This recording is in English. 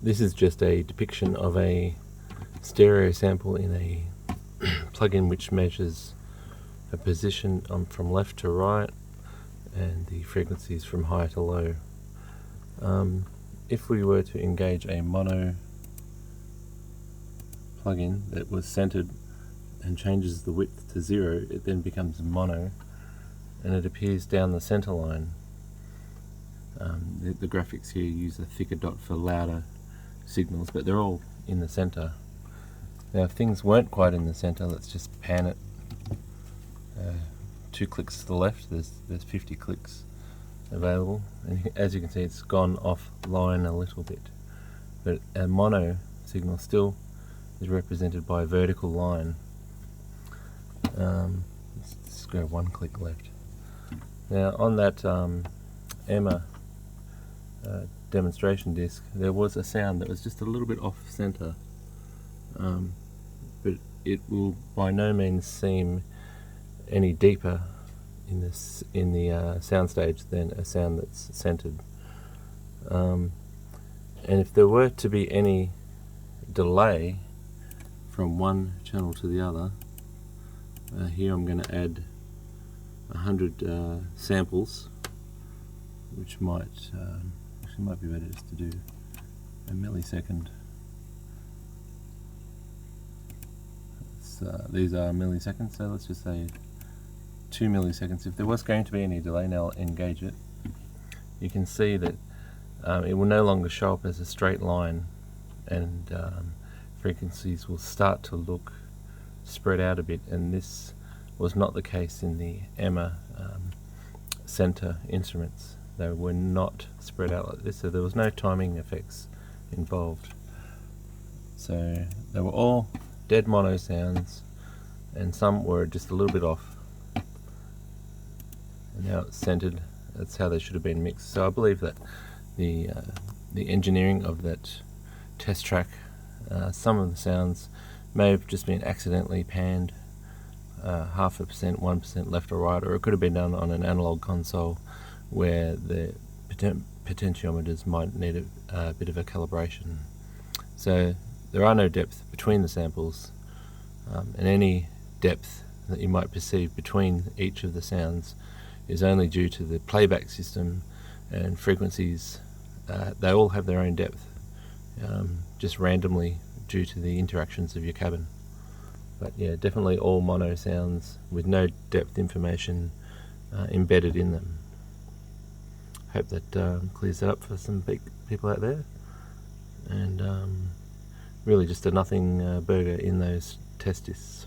This is just a depiction of a stereo sample in a plugin which measures a position from left to right and the frequencies from high to low. If we were to engage a mono plugin that was centered and changes the width to 0, it then becomes mono and it appears down the center line. The graphics here use a thicker dot for louder signals, but they're all in the center. Now if things weren't quite in the center, let's just pan it 2 clicks to the left. There's 50 clicks available, and as you can see it's gone offline a little bit, but a mono signal still is represented by a vertical line. Let's just go 1 click left. Now on that EMMA demonstration disc, there was a sound that was just a little bit off center, but it will by no means seem any deeper in the soundstage than a sound that's centered. And if there were to be any delay from one channel to the other, here I'm going to add 100 samples, which might be better just to do a millisecond. These are milliseconds, so let's just say 2 milliseconds. If there was going to be any delay, now I'll engage it. You can see that it will no longer show up as a straight line, and frequencies will start to look spread out a bit, and this was not the case in the EMMA center instruments. They were not spread out like this, so there was no timing effects involved. So they were all dead mono sounds, and some were just a little bit off. And now it's centered. That's how they should have been mixed. So I believe that the engineering of that test track, some of the sounds may have just been accidentally panned 0.5%, 1% left or right, or it could have been done on an analog console where the potentiometers might need a bit of a calibration. So there are no depth between the samples, and any depth that you might perceive between each of the sounds is only due to the playback system and frequencies. They all have their own depth, just randomly due to the interactions of your cabin. But yeah, definitely all mono sounds with no depth information embedded in them. Hope that clears that up for some people out there. And really just a nothing burger in those test discs.